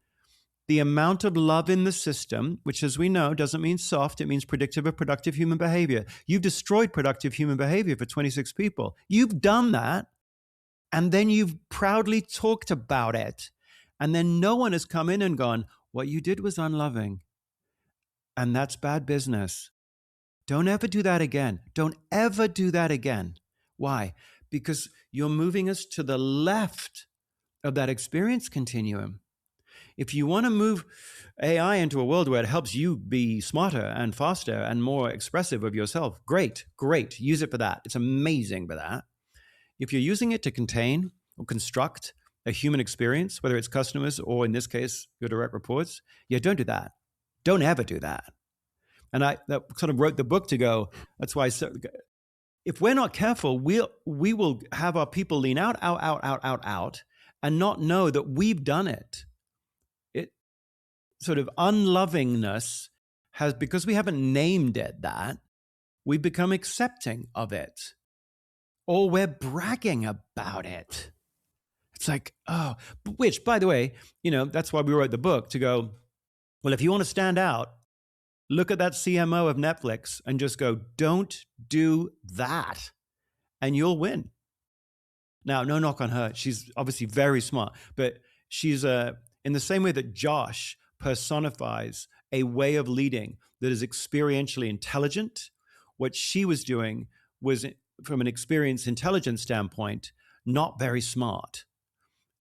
the amount of love in the system, which, as we know, doesn't mean soft. It means predictive of productive human behavior. You've destroyed productive human behavior for 26 people. You've done that. And then you've proudly talked about it. And then no one has come in and gone, what you did was unloving. And that's bad business. Don't ever do that again. Don't ever do that again. Why? Because you're moving us to the left of that experience continuum. If you want to move AI into a world where it helps you be smarter and faster and more expressive of yourself, great. Use it for that. It's amazing for that. If you're using it to contain or construct a human experience, whether it's customers or in this case, your direct reports, yeah, don't do that. Don't ever do that. And I sort of wrote the book to go, that's why if we're not careful, we will have our people lean out, and not know that we've done it. It sort of unlovingness has, because we haven't named it that, we've become accepting of it. Or we're bragging about it. It's like, oh, which, by the way, that's why we wrote the book, to go, well, if you want to stand out, look at that CMO of Netflix and just go, don't do that, and you'll win. Now, no knock on her. She's obviously very smart, but she's in the same way that Josh personifies a way of leading that is experientially intelligent. What she was doing was, from an experience intelligence standpoint, not very smart.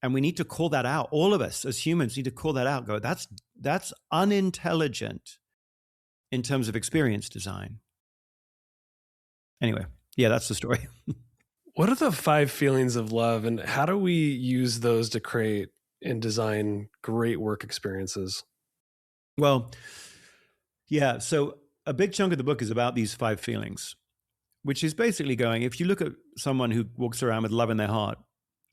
And we need to call that out. All of us as humans need to call that out. Go, that's unintelligent in terms of experience design. Anyway, yeah, that's the story. What are the 5 feelings of love, and how do we use those to create and design great work experiences? Well, yeah, so a big chunk of the book is about these 5 feelings, which is basically going, if you look at someone who walks around with love in their heart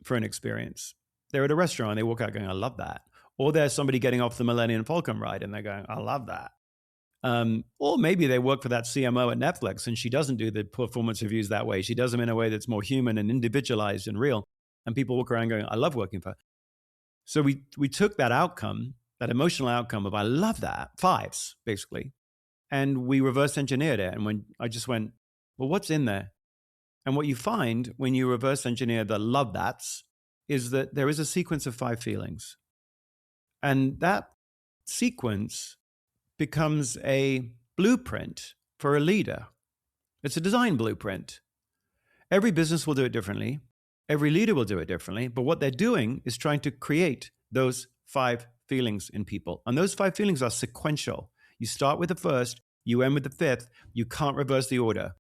for an experience, they're at a restaurant, they walk out going, I love that. Or there's somebody getting off the Millennium Falcon ride and they're going, I love that. Or maybe they work for that CMO at Netflix and she doesn't do the performance reviews that way. She does them in a way that's more human and individualized and real. And people walk around going, I love working for her. So we took that outcome, that emotional outcome of I love that, 5s basically, and we reverse engineered it. And when I just went, well, what's in there? And what you find when you reverse engineer the love that's is that there is a sequence of 5 feelings. And that sequence becomes a blueprint for a leader. It's a design blueprint. Every business will do it differently. Every leader will do it differently. But what they're doing is trying to create those 5 feelings in people. And those 5 feelings are sequential. You start with the first, you end with the fifth. You can't reverse the order.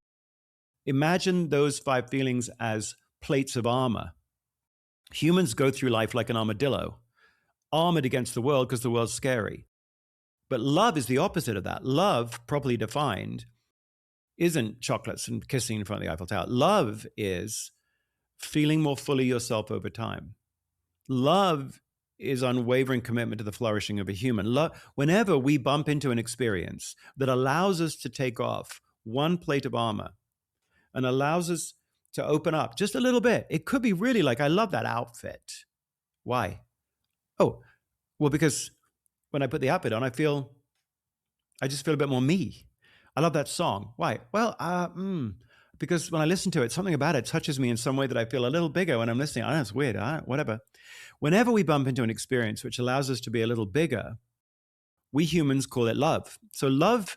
Imagine those 5 feelings as plates of armor. Humans go through life like an armadillo, armored against the world because the world's scary. But love is the opposite of that. Love, properly defined, isn't chocolates and kissing in front of the Eiffel Tower. Love is feeling more fully yourself over time. Love is unwavering commitment to the flourishing of a human. Whenever we bump into an experience that allows us to take off one plate of armor and allows us to open up just a little bit, it could be really like, I love that outfit. Why? Oh, well, because when I put the outfit on, I just feel a bit more me. I love that song. Why? Well, because when I listen to it, something about it touches me in some way that I feel a little bigger when I'm listening. I know it's weird, whatever. Whenever we bump into an experience which allows us to be a little bigger, we humans call it love. So love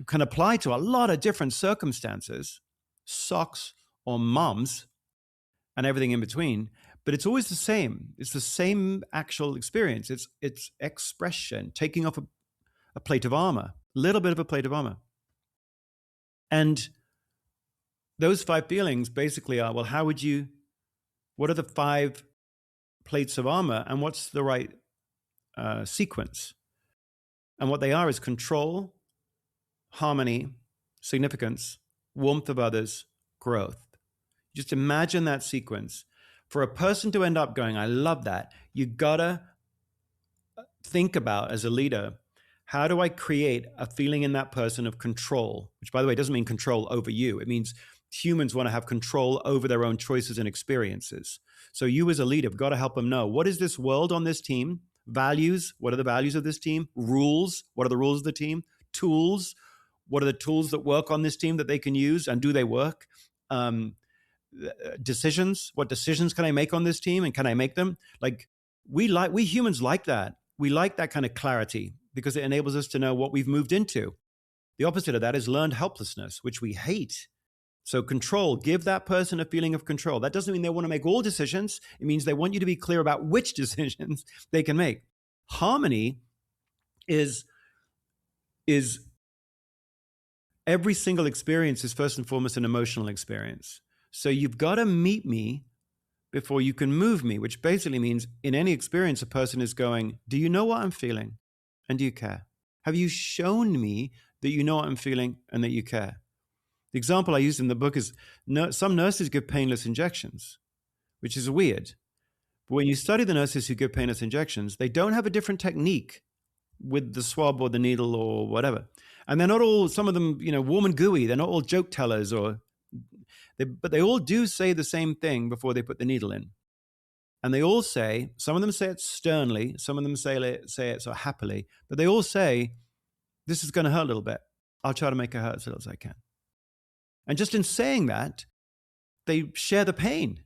can apply to a lot of different circumstances, socks or moms and everything in between, but it's always the same. It's the same actual experience. It's expression, taking off a plate of armor, a little bit of a plate of armor. And those 5 feelings basically are, well, what are the 5 plates of armor and what's the right sequence? And what they are is control, harmony, significance, warmth of others, growth. Just imagine that sequence. For a person to end up going, I love that, you gotta think about, as a leader, how do I create a feeling in that person of control? Which, by the way, doesn't mean control over you. It means humans want to have control over their own choices and experiences. So you as a leader have got to help them know, what is this world on this team? Values, what are the values of this team? Rules, what are the rules of the team? Tools, what are the tools that work on this team that they can use, and do they work? Decisions, what decisions can I make on this team, and can I make them? Like, we humans like that. We like that kind of clarity because it enables us to know what we've moved into. The opposite of that is learned helplessness, which we hate. So control, give that person a feeling of control. That doesn't mean they want to make all decisions. It means they want you to be clear about which decisions they can make. Harmony is every single experience is first and foremost an emotional experience. So you've got to meet me before you can move me, which basically means in any experience, a person is going, do you know what I'm feeling? And do you care? Have you shown me that you know what I'm feeling and that you care? The example I used in the book is some nurses give painless injections, which is weird. But when you study the nurses who give painless injections, they don't have a different technique with the swab or the needle or whatever. And they're not all, some of them, warm and gooey. They're not all joke tellers but they all do say the same thing before they put the needle in. And they all say, some of them say it sternly, some of them say it sort of happily, but they all say, this is going to hurt a little bit. I'll try to make it hurt as little as I can. And just in saying that, they share the pain.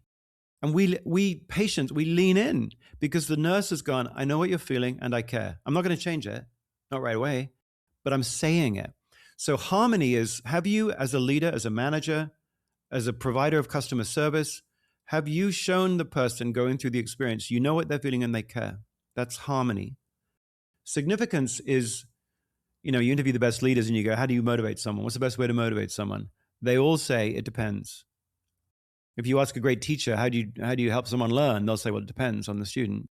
And we patients, we lean in because the nurse has gone, I know what you're feeling and I care. I'm not going to change it, not right away, but I'm saying it. So harmony is, have you as a leader, as a manager, as a provider of customer service, have you shown the person going through the experience, you know what they're feeling and they care? That's harmony. Significance is, you interview the best leaders and you go, how do you motivate someone? What's the best way to motivate someone? They all say it depends. If you ask a great teacher, how do you help someone learn? They'll say, well, it depends on the student.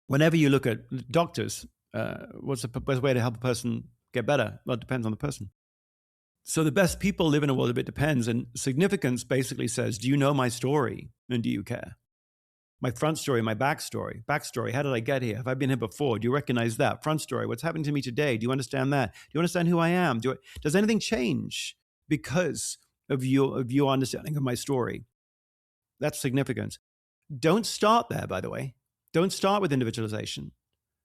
Whenever you look at doctors, what's the best way to help a person get better? Well, it depends on the person. So the best people live in a world of it depends. And significance basically says, do you know my story? And do you care? My front story, my backstory. Backstory, how did I get here? Have I been here before? Do you recognize that? Front story, what's happening to me today? Do you understand that? Do you understand who I am? Does anything change because of your understanding of my story? That's significance. Don't start there, by the way. Don't start with individualization.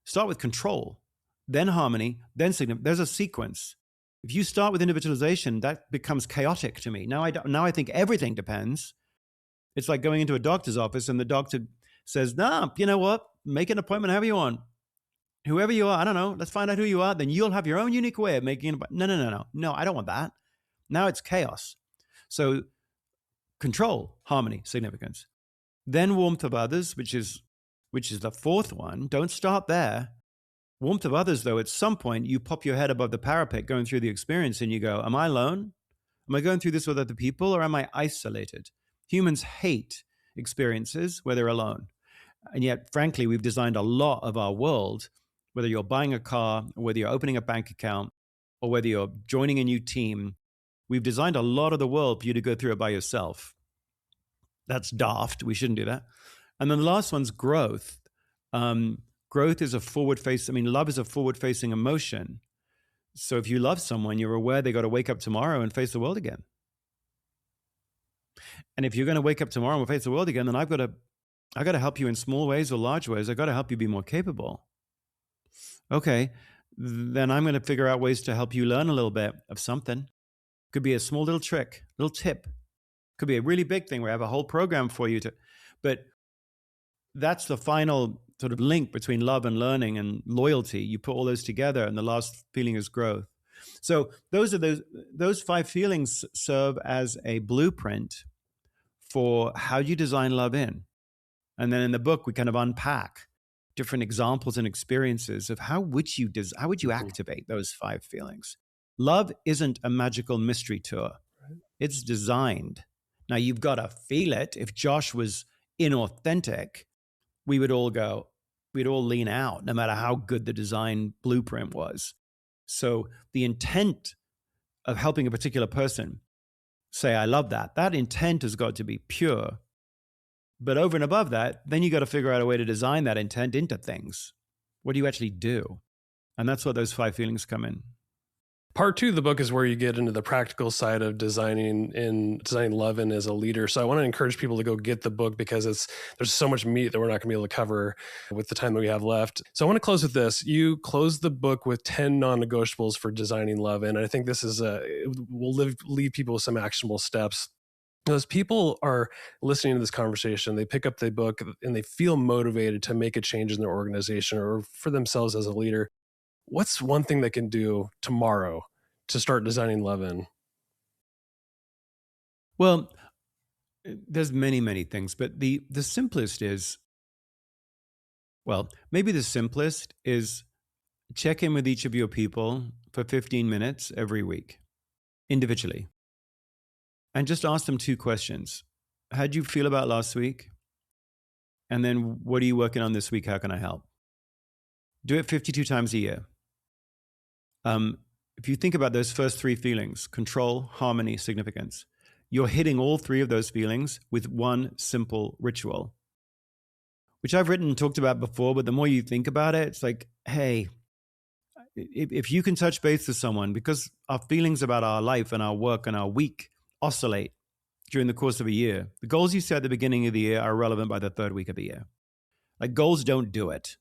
Start with control. then harmony, then significance. There's a sequence. If you start with individualization, that becomes chaotic to me. Now I think everything depends. It's like going into a doctor's office and the doctor says, "No, you know what? Make an appointment however you want. Whoever you are, I don't know. Let's find out who you are. Then you'll have your own unique way of making an appointment." No. I don't want that. Now it's chaos. So control, harmony, significance. Then warmth of others, which is the fourth one. Don't start there. Warmth of others, though, at some point you pop your head above the parapet going through the experience and you go, am I alone? Am I going through this with other people, or am I isolated? Humans hate experiences where they're alone. And yet, frankly, we've designed a lot of our world, whether you're buying a car, or whether you're opening a bank account, or whether you're joining a new team, we've designed a lot of the world for you to go through it by yourself. That's daft. We shouldn't do that. And then the last one's growth. Growth is love is a forward-facing emotion. So if you love someone, you're aware they got to wake up tomorrow and face the world again. And if you're going to wake up tomorrow and face the world again, then I got to help you in small ways or large ways. I got to help you be more capable. Okay, then I'm going to figure out ways to help you learn a little bit of something. Could be a small little trick, little tip. Could be a really big thing where I have a whole program for you to, but that's the final sort of link between love and learning and loyalty. You put all those together, and the last feeling is growth. So those 5 feelings serve as a blueprint for how you design love in. And then in the book, we kind of unpack different examples and experiences of how would you activate those 5 feelings. Love isn't a magical mystery tour. It's designed. Now, you've got to feel it. If Josh was inauthentic, we'd all lean out, no matter how good the design blueprint was. So the intent of helping a particular person say, I love that, that intent has got to be pure. But over and above that, then you got to figure out a way to design that intent into things. What do you actually do? And that's where those 5 feelings come in. Part 2 of the book is where you get into the practical side of designing love in as a leader. So I want to encourage people to go get the book, because there's so much meat that we're not going to be able to cover with the time that we have left. So I want to close with this. You close the book with 10 non-negotiables for designing love in. And I think this will leave people with some actionable steps. As people are listening to this conversation, they pick up the book and they feel motivated to make a change in their organization or for themselves as a leader. What's one thing they can do tomorrow to start designing love in? Well, there's many, many things, but the simplest is, maybe the simplest is check in with each of your people for 15 minutes every week, individually. And just ask them 2 questions. How'd you feel about last week? And then what are you working on this week? How can I help? Do it 52 times a year. If you think about those first 3 feelings, control, harmony, significance, you're hitting all 3 of those feelings with one simple ritual, which I've written and talked about before, but the more you think about it, it's like, hey, if you can touch base with someone, because our feelings about our life and our work and our week oscillate during the course of a year. The goals you set at the beginning of the year are relevant by the 3rd week of the year. Like, goals don't do it.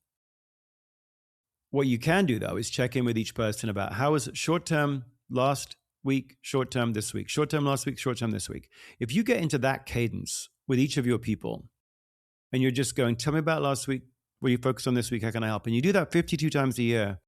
What you can do, though, is check in with each person about how was it short-term last week, short-term this week, short-term last week, short-term this week. If you get into that cadence with each of your people and you're just going, tell me about last week, what you focused on this week, how can I help? And you do that 52 times a year,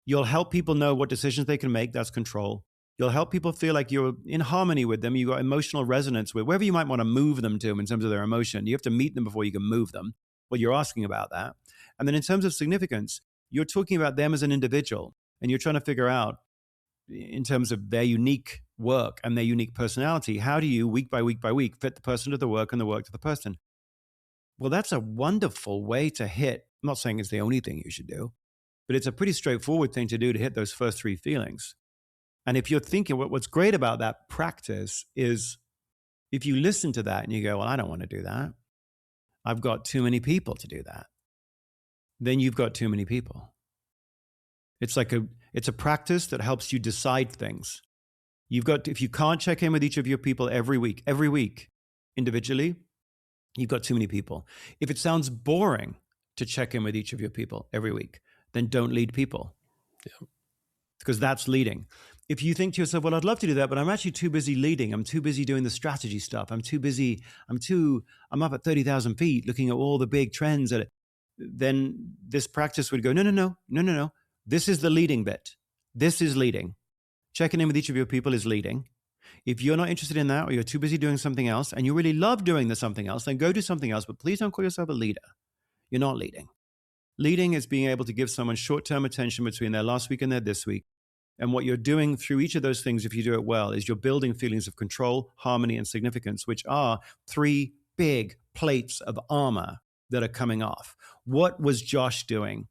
you'll help people know what decisions they can make. That's control. You'll help people feel like you're in harmony with them. You've got emotional resonance with wherever you might want to move them to in terms of their emotion. You have to meet them before you can move them. Well, you're asking about that. And then in terms of significance, you're talking about them as an individual, and you're trying to figure out, in terms of their unique work and their unique personality, how do you, week by week by week, fit the person to the work and the work to the person? Well, that's a wonderful way to hit. I'm not saying it's the only thing you should do, but it's a pretty straightforward thing to do to hit those first 3 feelings. And if you're thinking, what's great about that practice is if you listen to that and you go, well, I don't want to do that. I've got too many people to do that. Then you've got too many people. It's a practice that helps you decide things. If you can't check in with each of your people every week, individually, you've got too many people. If it sounds boring to check in with each of your people every week, then don't lead people. Yeah. Because that's leading. If you think to yourself, well, I'd love to do that, but I'm actually too busy leading. I'm too busy doing the strategy stuff. I'm too busy. I'm up at 30,000 feet looking at all the big trends. Then this practice would go, no. This is the leading bit. This is leading. Checking in with each of your people is leading. If you're not interested in that, or you're too busy doing something else and you really love doing the something else, then go do something else. But please don't call yourself a leader. You're not leading. Leading is being able to give someone short-term attention between their last week and their this week. And what you're doing through each of those things, if you do it well, is you're building feelings of control, harmony, and significance, which are three big plates of armor that are coming off. What was Josh doing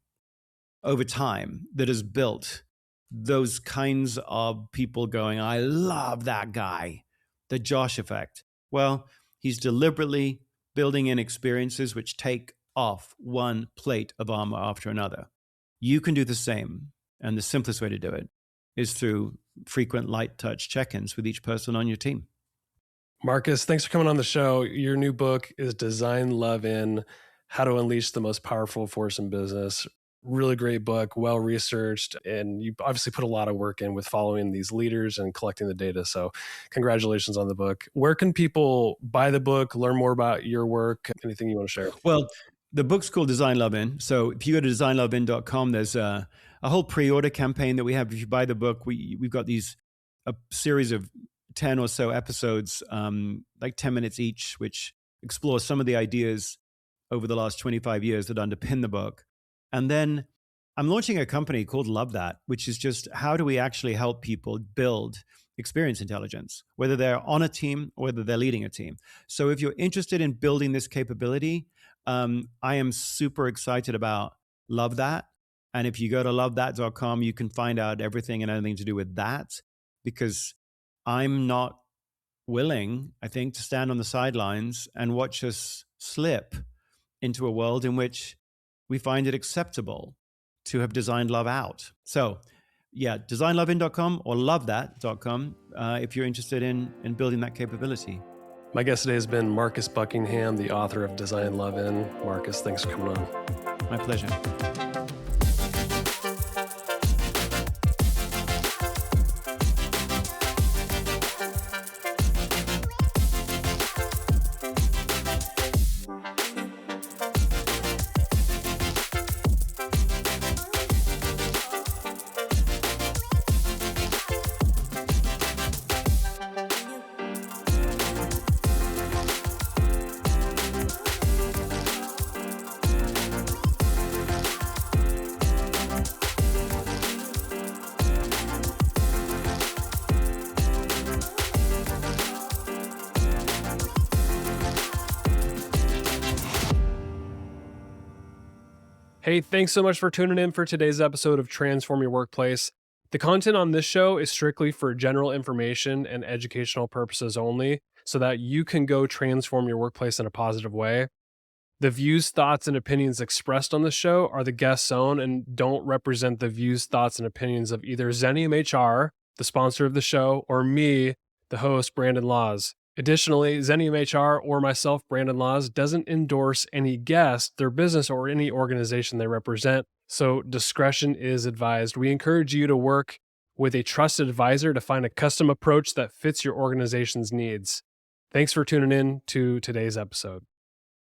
over time that has built those kinds of people going, I love that guy, the Josh effect? Well, he's deliberately building in experiences which take off one plate of armor after another. You can do the same. And the simplest way to do it is through frequent light touch check-ins with each person on your team. Marcus, thanks for coming on the show. Your new book is Design Love In: How to Unleash the Most Powerful Force in Business. Really great book, well researched, and you obviously put a lot of work in with following these leaders and collecting the data. So congratulations on the book. Where can people buy the book, learn more about your work, anything you want to share? Well, the book's called Design Love In. So if you go to designlovein.com, there's a whole pre-order campaign that we have. If you buy the book, we've got a series of 10 or so episodes, like 10 minutes each, which explore some of the ideas over the last 25 years that underpin the book. And then I'm launching a company called Love That, which is just how do we actually help people build experience intelligence, whether they're on a team or whether they're leading a team. So if you're interested in building this capability, I am super excited about Love That. And if you go to lovethat.com, you can find out everything and anything to do with that, because I'm not willing, I think, to stand on the sidelines and watch us slip into a world in which we find it acceptable to have designed love out. So yeah, designlovein.com or lovethat.com if you're interested in building that capability. My guest today has been Marcus Buckingham, the author of Design Love In. Marcus, thanks for coming on. My pleasure. Hey, thanks so much for tuning in for today's episode of Transform Your Workplace. The content on this show is strictly for general information and educational purposes only, so that you can go transform your workplace in a positive way. The views, thoughts, and opinions expressed on the show are the guest's own and don't represent the views, thoughts, and opinions of either Xenium HR, the sponsor of the show, or me, the host, Brandon Laws. Additionally, Xenium HR or myself, Brandon Laws, doesn't endorse any guest, their business, or any organization they represent, so discretion is advised. We encourage you to work with a trusted advisor to find a custom approach that fits your organization's needs. Thanks for tuning in to today's episode.